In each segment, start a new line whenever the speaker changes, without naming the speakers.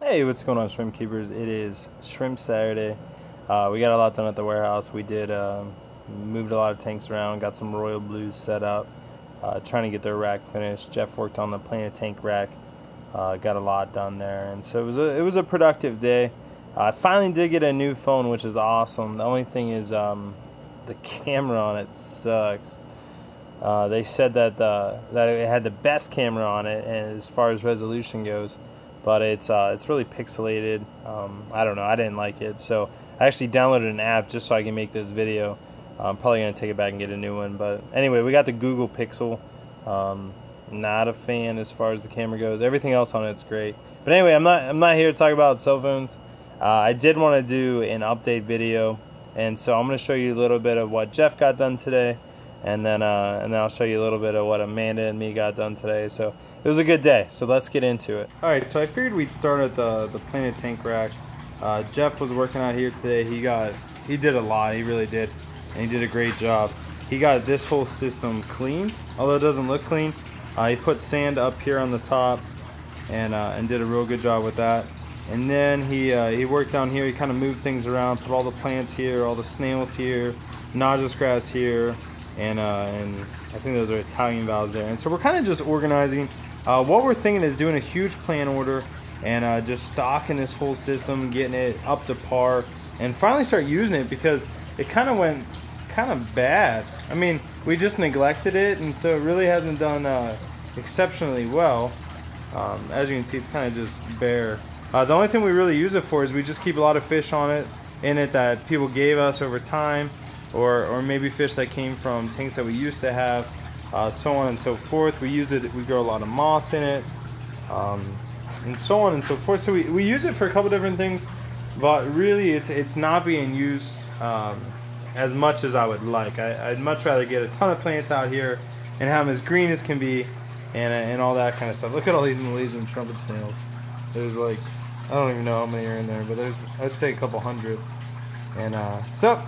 Hey, what's going on, shrimp keepers? It is Shrimp Saturday. We got a lot done at the warehouse. We did moved a lot of tanks around, got some Royal Blues set up, trying to get their rack finished. Jeff worked on the planet tank rack, got a lot done there, and so it was a productive day. I finally did get a new phone, which is awesome. The only thing is the camera on it sucks. They said that it had the best camera on it, and as far as resolution goes, but it's really pixelated. I don't know. I didn't like it, so I actually downloaded an app just so I can make this video. I'm probably gonna take it back and get a new one. But anyway, we got the Google Pixel. Not a fan as far as the camera goes. Everything else on it's great. But anyway, I'm not here to talk about cell phones. I did want to do an update video, and so I'm gonna show you a little bit of what Jeff got done today, and then I'll show you a little bit of what Amanda and me got done today. So it was a good day, so let's get into it. All right, so I figured we'd start at the planet tank rack. Jeff was working out here today. He did a lot. He really did, and he did a great job. He got this whole system clean, although it doesn't look clean. He put sand up here on the top, and did a real good job with that. And then he worked down here. He kind of moved things around, put all the plants here, all the snails here, noxious grass here, and I think those are Italian valves there. And so we're kind of just organizing. What we're thinking is doing a huge plant order and just stocking this whole system, getting it up to par, and finally start using it, because it kind of went kind of bad. I mean, we just neglected it, and so it really hasn't done exceptionally well. As you can see, it's kind of just bare. The only thing we really use it for is we just keep a lot of fish on it, in it that people gave us over time, or maybe fish that came from tanks that we used to have, so on and so forth. We use it, we grow a lot of moss in it, and so on and so forth. So we use it for a couple different things, but really it's not being used as much as I would like. I'd much rather get a ton of plants out here and have them as green as can be, and all that kind of stuff. Look at all these Malaysian trumpet snails. There's like, I don't even know how many are in there, but there's, I'd say, a couple hundred. And so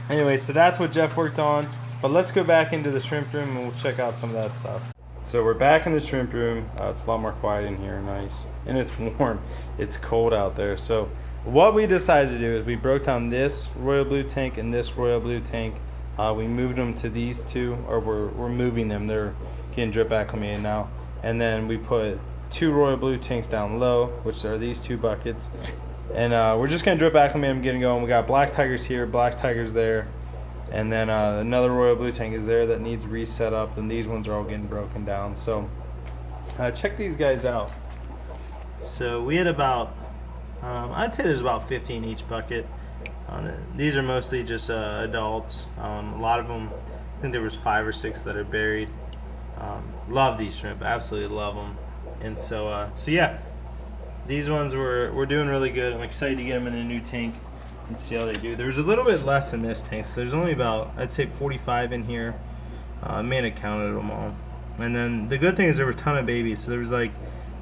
anyway, so that's what Jeff worked on. But let's go back into the shrimp room and we'll check out some of that stuff. So we're back in the shrimp room. It's a lot more quiet in here, nice. And it's warm. It's cold out there. So what we decided to do is we broke down this Royal Blue tank and this Royal Blue tank. We moved them to these two, or we're moving them. They're getting drip acclimated now. And then we put two Royal Blue tanks down low, which are these two buckets. And we're just gonna drip acclimate them, getting going. We got black tigers here, black tigers there, and then another Royal Blue tank is there that needs reset up, and these ones are all getting broken down. So check these guys out. So we had about, I'd say there's about 50 in each bucket. These are mostly just adults. A lot of them, I think there was 5 or 6 that are buried. Love these shrimp, absolutely love them. And so yeah, these ones we're doing really good. I'm excited to get them in a new tank and see how they do. There's a little bit less in this tank, so there's only about, I'd say, 45 in here. I may have counted them all. And then the good thing is there were a ton of babies. So there was, like,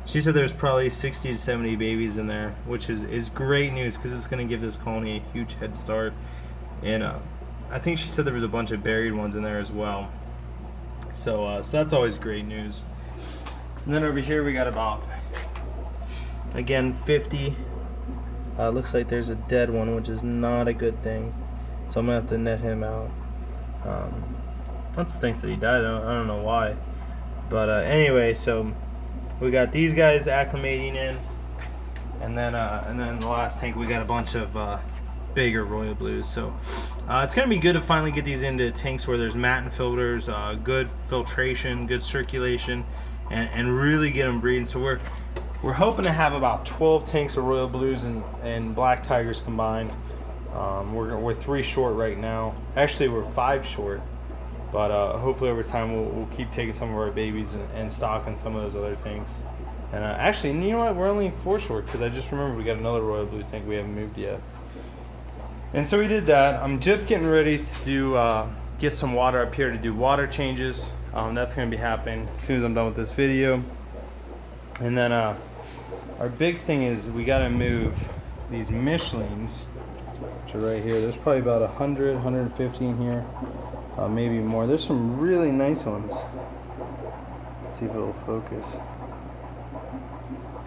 she said there's probably 60 to 70 babies in there, which is great news, because it's going to give this colony a huge head start. And I think she said there was a bunch of buried ones in there as well. So that's always great news. And then over here we got about, again, 50. Looks like there's a dead one, which is not a good thing. So I'm gonna have to net him out. That stinks that he died. I don't know why. But anyway, so we got these guys acclimating in, and then in the last tank we got a bunch of bigger Royal Blues. So it's gonna be good to finally get these into tanks where there's matin filters, good filtration, good circulation, and really get them breeding. So we're hoping to have about 12 tanks of Royal Blues and black tigers combined. We're 3 short right now. Actually, we're 5 short, but hopefully over time we'll keep taking some of our babies and stocking some of those other tanks. And actually, you know what? We're only 4 short, because I just remembered we got another Royal Blue tank we haven't moved yet. And so we did that. I'm just getting ready to do get some water up here to do water changes. That's going to be happening as soon as I'm done with this video. And then our big thing is we got to move these Michelins, which are right here. There's probably about 100, 150 in here, maybe more. There's some really nice ones. Let's see if it'll focus.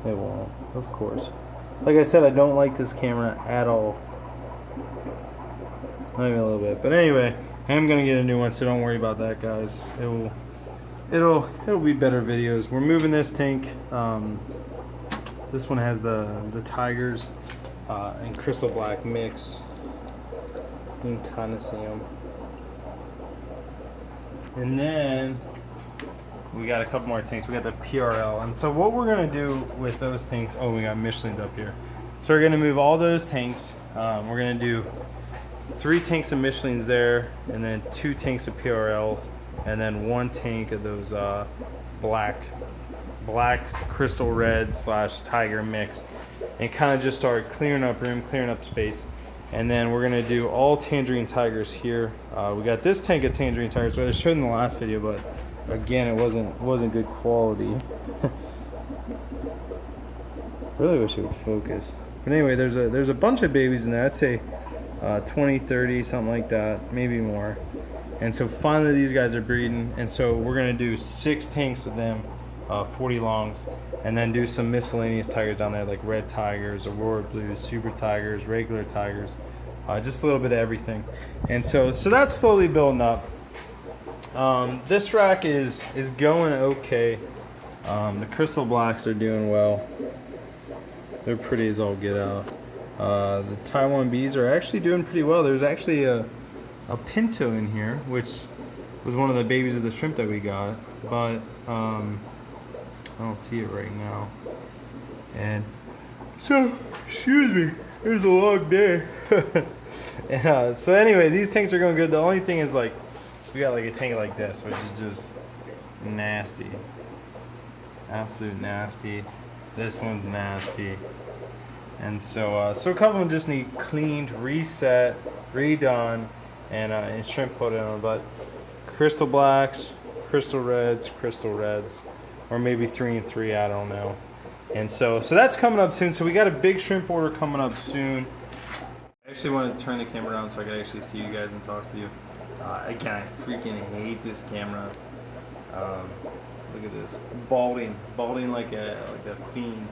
It won't, of course. Like I said, I don't like this camera at all. Not even a little bit. But anyway, I am gonna get a new one, so don't worry about that, guys. It'll be better videos. We're moving this tank. This one has the tigers and crystal black mix. You can kind of see them. And then we got a couple more tanks. We got the PRL. And so what we're gonna do with those tanks, oh, we got Michelin's up here. So we're gonna move all those tanks. We're gonna do 3 tanks of Michelin's there, and then 2 tanks of PRLs, and then 1 tank of those black crystal red / tiger mix, and kind of just start clearing up room, clearing up space. And then we're gonna do all tangerine tigers here. We got this tank of tangerine tigers, which I showed in the last video, but again, it wasn't good quality. Really wish it would focus. But anyway, there's a bunch of babies in there. I'd say 20, 30, something like that, maybe more. And so finally these guys are breeding, and so we're gonna do 6 tanks of them, 40 longs, and then do some miscellaneous tigers down there, like red tigers, aurora blues, super tigers, regular tigers, just a little bit of everything. And so that's slowly building up. This rack is going okay. The crystal blacks are doing well. They're pretty as all get out. The Taiwan bees are actually doing pretty well. There's actually a pinto in here, which was one of the babies of the shrimp that we got, but I don't see it right now. And so, excuse me, it was a long day. And, so anyway, these tanks are going good. The only thing is, like, we got like a tank like this, which is just nasty. Absolute nasty. This one's nasty. And so, so a couple of them just need cleaned, reset, redone, and shrimp put in them. But crystal blacks, crystal reds, or maybe 3 and 3, I don't know. And so that's coming up soon. So we got a big shrimp order coming up soon. I actually want to turn the camera around so I can actually see you guys and talk to you. Again, I freaking hate this camera. Look at this, balding like a fiend.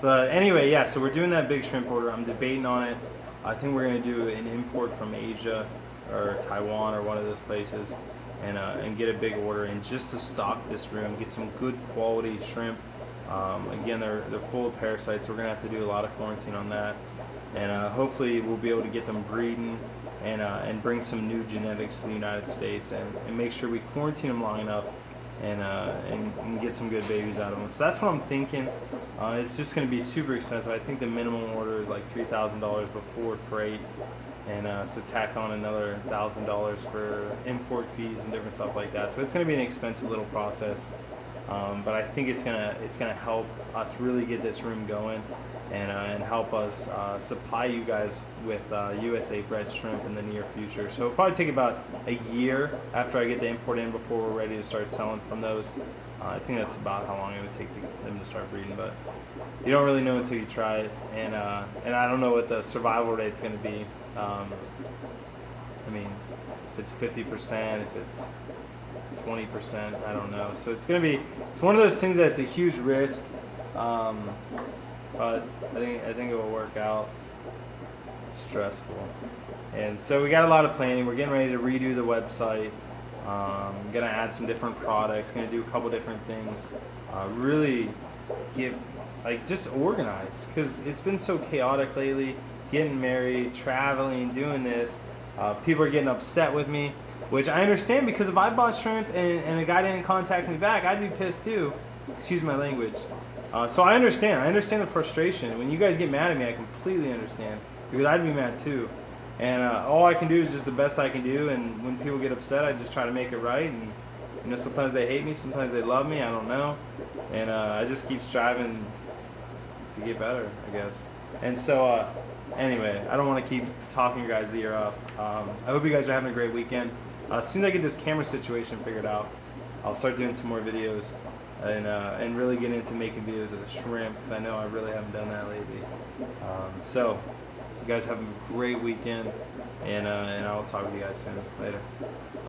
But anyway, yeah. So we're doing that big shrimp order. I'm debating on it. I think we're gonna do an import from Asia or Taiwan or one of those places, and get a big order and just to stock this room, get some good quality shrimp. Again, they're full of parasites, so we're gonna have to do a lot of quarantine on that, and hopefully we'll be able to get them breeding and bring some new genetics to the United States and make sure we quarantine them long enough and get some good babies out of them. So that's what I'm thinking. It's just going to be super expensive. I think the minimum order is like $3,000 before freight, and so tack on another $1,000 for import fees and different stuff like that. So it's going to be an expensive little process, but I think it's gonna help us really get this room going and help us supply you guys with USA bred shrimp in the near future. So it'll probably take about a year after I get the import in before we're ready to start selling from those. I think that's about how long it would take them to start breeding, but you don't really know until you try it, and I don't know what the survival rate's going to be. I mean, if it's 50%, if it's 20%, I don't know. So it's one of those things that's a huge risk, but I think it will work out. Stressful, and so we got a lot of planning. We're getting ready to redo the website. Gonna add some different products. Gonna do a couple different things. Really get just organized, because it's been so chaotic lately. Getting married, traveling, doing this. People are getting upset with me, which I understand, because if I bought shrimp and the guy didn't contact me back, I'd be pissed too. Excuse my language. So I understand. I understand the frustration. When you guys get mad at me, I completely understand, because I'd be mad too. And all I can do is just the best I can do. And when people get upset, I just try to make it right. And sometimes they hate me, sometimes they love me. I don't know. And I just keep striving to get better, I guess. And so anyway, I don't want to keep talking your guys' ear off. I hope you guys are having a great weekend. As soon as I get this camera situation figured out, I'll start doing some more videos and really get into making videos of the shrimp, because I know I really haven't done that lately. So you guys have a great weekend, and I'll talk with you guys soon. Later.